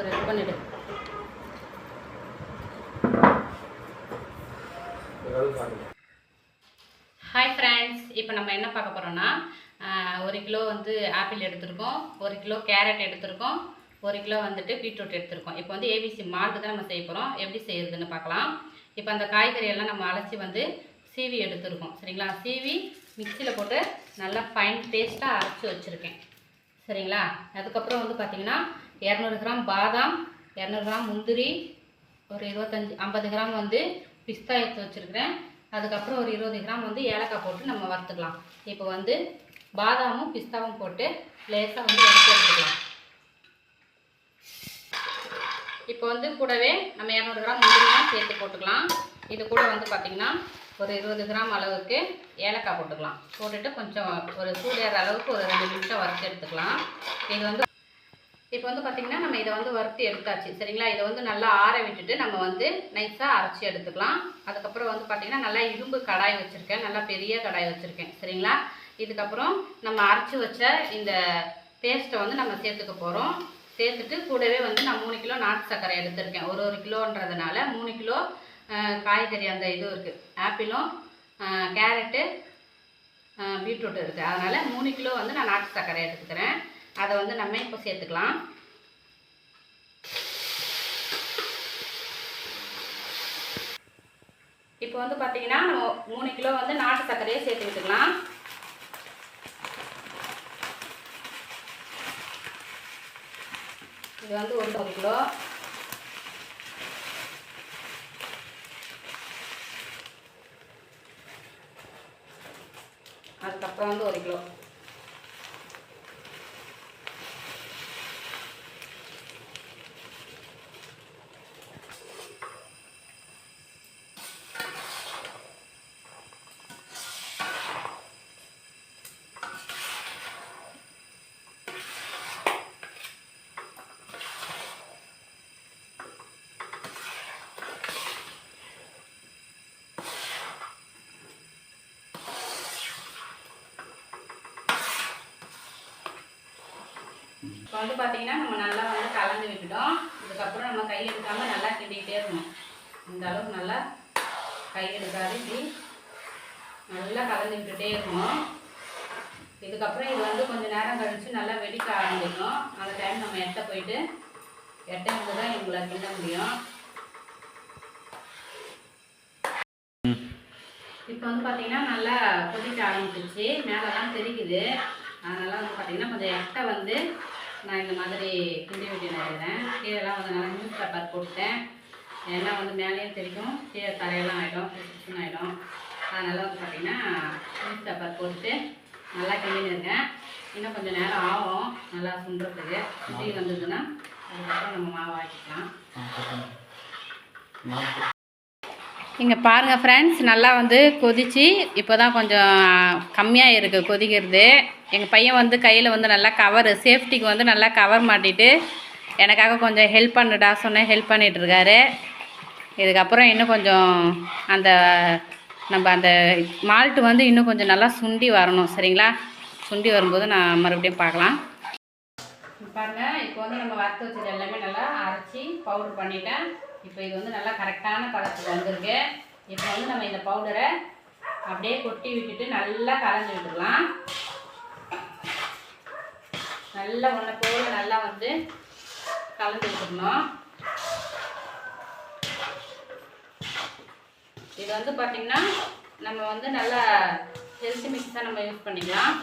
Ready பண்ணிடு. Hi friends, இப்போ நம்ம என்ன பார்க்க போகிறோன்னா 1 கிலோ வந்து ஆப்பிள் எடுத்துருக்கோம், 1 கிலோ கேரட் எடுத்துருக்கோம், 1 கிலோ வந்துட்டு பீட்ரூட் எடுத்துருக்கோம். இப்போ வந்து ஏபிசி மால்ட்டு தான் நம்ம செய்ய போகிறோம். எப்படி செய்கிறதுன்னு பார்க்கலாம். இப்போ அந்த காய்கறியெல்லாம் நம்ம அலசி வந்து சீவி எடுத்துருக்கோம். சரிங்களா? சீவி மிக்சியில் போட்டு நல்லா ஃபைன் பேஸ்ட்டாக அரைச்சி வச்சுருக்கேன். சரிங்களா? அதுக்கப்புறம் வந்து பார்த்திங்கன்னா 200 கிராம் பாதாம், 200 கிராம் முந்திரி, ஒரு 50 கிராம் வந்து பிஸ்தா எடுத்து வச்சுருக்கிறேன். அதுக்கப்புறம் ஒரு 20 கிராம் வந்து ஏலக்காய் போட்டு நம்ம வறுத்துக்கலாம். இப்போ வந்து பாதாமும் பிஸ்தாவும் போட்டு லேசாக வந்து வறுத்து எடுத்துக்கலாம். இப்போ வந்து கூடவே நம்ம 200 கிராம் முந்திரிலாம் சேர்த்து போட்டுக்கலாம். இது கூட வந்து பார்த்திங்கன்னா ஒரு 20 கிராம் அளவுக்கு ஏலக்காய் போட்டுக்கலாம். போட்டுட்டு கொஞ்சம் ஒரு சூடேற அளவுக்கு ஒரு 2 நிமிஷம் வறுத்து எடுத்துக்கலாம். இது வந்து இப்போ வந்து பார்த்திங்கன்னா நம்ம இதை வந்து வறுத்து எடுத்தாச்சு. சரிங்களா? இதை வந்து நல்லா ஆற விட்டுட்டு நம்ம வந்து நைஸாக அரைச்சி எடுத்துக்கலாம். அதுக்கப்புறம் வந்து பார்த்திங்கன்னா நல்லா இரும்பு கடாய் வச்சுருக்கேன், நல்லா பெரிய கடாய் வச்சுருக்கேன். சரிங்களா? இதுக்கப்புறம் நம்ம அரைச்சி வச்ச இந்த பேஸ்ட்டை வந்து நம்ம சேர்த்துக்க போகிறோம். சேர்த்துட்டு கூடவே வந்து நான் 3 கிலோ நாட்டு சர்க்கரை எடுத்திருக்கேன். ஒரு கிலோன்றதுனால 3 கிலோ காய்கறி அந்த இது இருக்குது, ஆப்பிளும் கேரட்டு பீட்ரூட் இருக்குது. அதனால் 3 கிலோ வந்து நான் நாட்டு சர்க்கரை எடுத்துக்கிறேன். அதை வந்து நம்ம இப்போ சேர்த்துக்கலாம். இப்போ வந்து பார்த்திங்கன்னா நம்ம 3 கிலோ வந்து நாட்டு சர்க்கரையை சேர்த்து விட்டுக்கலாம். இது வந்து 1 கிலோ. அதுக்கப்புறம் வந்து 1 கிலோ. இப்போ வந்து பார்த்திங்கன்னா நம்ம நல்லா வந்து கலந்து விட்டுட்டோம். இதுக்கப்புறம் நம்ம கை எடுக்காமல் நல்லா கிண்டிக்கிட்டே இருக்கணும். இந்த அளவுக்கு நல்லா கை எடுக்காது, இப்படி நல்லா கலந்து விட்டுட்டே இருக்கணும். இதுக்கப்புறம் இது வந்து கொஞ்சம் நேரம் கழித்து நல்லா வெடிக்க ஆரம்பிக்கணும். அந்த டைம் நம்ம எட்ட போயிட்டு எட்டை தான் இவங்களை கிண்ட முடியும். இப்போ வந்து பார்த்திங்கன்னா நல்லா கொதிக்க ஆரம்பிச்சிருச்சு, மேலெல்லாம் தெரிக்குது. அதனால் வந்து பார்த்திங்கன்னா கொஞ்சம் எட்டை வந்து நான் இந்த மாதிரி கிண்டி விட்டு நினைக்கிறேன். கீழெல்லாம் வந்து நல்லா நியூஸ் பேப்பர் போட்டேன். ஏன்னா வந்து மேலேயும் தெரிக்கும், கீழே தரையெல்லாம் ஆகிடும், பிசுன்னு ஆகிடும். அதனால் வந்து பார்த்திங்கன்னா நியூஸ் பேப்பர் போட்டு நல்லா கிண்டின்னு இருக்கேன். இன்னும் கொஞ்சம் நேரம் ஆகும் நல்லா சுண்டுறதுக்கு. சுண்டி வந்ததுன்னா அதுக்கப்புறம் நம்ம மாவு ஆக்கிக்கலாம். இங்கே பாருங்கள் ஃப்ரெண்ட்ஸ், நல்லா வந்து கொதித்து இப்போ தான் கொஞ்சம் கம்மியாக இருக்குது கொதிக்கிறது. எங்கள் பையன் வந்து கையில் வந்து நல்லா கவர், சேஃப்டிக்கு வந்து நல்லா கவர் மாட்டிட்டு எனக்காக கொஞ்சம் ஹெல்ப் பண்ணுடா சொன்னேன், ஹெல்ப் பண்ணிகிட்ருக்காரு. இதுக்கப்புறம் இன்னும் கொஞ்சம் அந்த நம்ம அந்த மால்ட்டு வந்து இன்னும் கொஞ்சம் நல்லா சுண்டி வரணும். சரிங்களா? சுண்டி வரும்போது நான் மறுபடியும் பார்க்கலாம். பாருங்கள், இப்போ வந்து நம்ம வறுத்து வச்சது எல்லாமே நல்லா அரைச்சி பவுடர் பண்ணிட்டேன். இப்போ இது வந்து நல்லா கரெக்டான பதத்துக்கு வந்திருக்கு. இப்போ வந்து நம்ம இந்த பவுடரை அப்படியே கொட்டி விட்டுட்டு நல்லா கலந்து விட்டுக்கலாம். நல்லா ஒன்றை போல் நல்லா வந்து கலந்து விட்டுக்கணும். இது வந்து பார்த்திங்கன்னா நம்ம வந்து நல்லா ஹெல்த்தி மிக்ஸாக நம்ம யூஸ் பண்ணிக்கலாம்.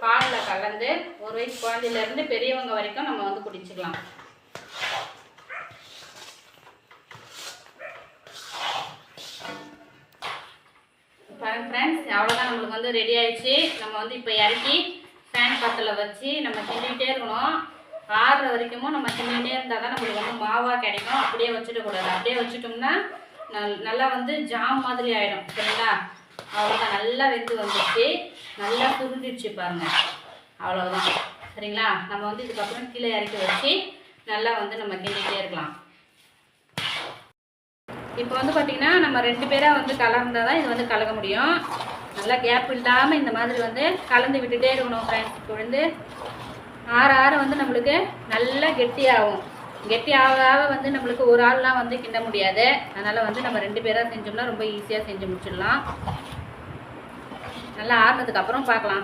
பாலில் கலந்து 1 வயசு குழந்தையிலேருந்து பெரியவங்க வரைக்கும் நம்ம வந்து குடிச்சிக்கலாம். பாருங்கள் ஃப்ரெண்ட்ஸ், அவ்வளோதான், நம்மளுக்கு வந்து ரெடி ஆகிடுச்சு. நம்ம வந்து இப்போ இறக்கி ஃபேன் காற்றுல வச்சு நம்ம கிண்டிகிட்டே இருக்கணும். ஆறுற வரைக்கும் நம்ம கிண்டிகிட்டே இருந்தால் தான் நம்மளுக்கு வந்து மாவாக கிடைக்கும். அப்படியே வச்சுட்டக்கூடாது. அப்படியே வச்சுட்டோம்னா நல்லா வந்து ஜாம் மாதிரி ஆகிடும். சரிங்களா? அவ்வளோதான், நல்லா வெந்து வந்துடுச்சு, நல்லா சுருண்டிடுச்சு பாருங்கள். அவ்வளோதான். சரிங்களா? நம்ம வந்து இதுக்கப்புறம் கீழே இறக்கி வச்சு நல்லா வந்து நம்ம கிண்டிகிட்டே இருக்கலாம். இப்போ வந்து பார்த்திங்கன்னா நம்ம 2 பேராக வந்து கலந்தால் தான் இது வந்து கலக்க முடியும். நல்லா கேப் இல்லாமல் இந்த மாதிரி வந்து கலந்து விட்டுட்டே இருக்கணும் ஃப்ரெண்ட்ஸ். இப்போ வந்து ஆற வந்து நம்மளுக்கு நல்லா கெட்டியாகும். கெட்டி ஆக வந்து நம்மளுக்கு ஒரு ஆள்லாம் வந்து கிண்ட முடியாது. அதனால் வந்து நம்ம 2 பேராக செஞ்சோம்னா ரொம்ப ஈஸியாக செஞ்சு முடிச்சிடலாம். நல்லா ஆறுனதுக்கப்புறம் பார்க்கலாம்.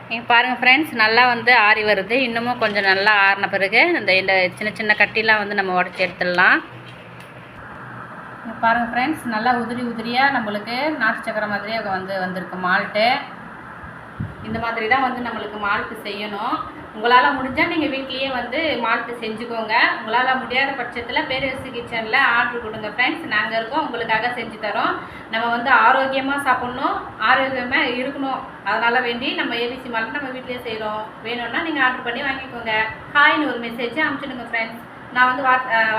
நீங்கள் பாருங்கள் ஃப்ரெண்ட்ஸ், நல்லா வந்து ஆறி வருது. இன்னமும் கொஞ்சம் நல்லா ஆறின பிறகு இந்த சின்ன சின்ன கட்டிலாம் வந்து நம்ம உடச்சி எடுத்துடலாம். பாருங்கள் ஃப்ரெண்ட்ஸ், நல்லா உதிரியாக நம்மளுக்கு நாட்டு சக்கரை மாதிரியே வந்திருக்கு மால்ட்டு. இந்த மாதிரி தான் வந்து நம்மளுக்கு மால்ட்டு செய்யணும். உங்களால் முடிஞ்சால் நீங்கள் வீட்லேயே வந்து மால்ட்டு செஞ்சுக்கோங்க. உங்களால் முடியாத பட்சத்தில் பேரரசு கிச்சனில் ஆர்டர் கொடுங்க ஃப்ரெண்ட்ஸ். நாங்கள் இருக்கோம், உங்களுக்காக செஞ்சு தரோம். நம்ம வந்து ஆரோக்கியமாக சாப்பிட்ணும், ஆரோக்கியமாக இருக்கணும். அதனால் வேண்டி நம்ம ஏபிசி மால்ட்டு நம்ம வீட்லேயே செய்கிறோம். வேணும்னா நீங்கள் ஆர்டர் பண்ணி வாங்கிக்கோங்க. ஹாய்னு ஒரு மெசேஜ் அனுப்பிச்சிடுங்க ஃப்ரெண்ட்ஸ். நான் வந்து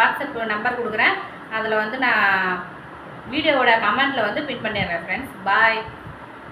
வாட்ஸ்அப் நம்பர் கொடுக்குறேன். அதில் வந்து நான் வீடியோவோட கமெண்ட்டில் வந்து பின் பண்ணிடுறேன் ஃப்ரெண்ட்ஸ். பாய்.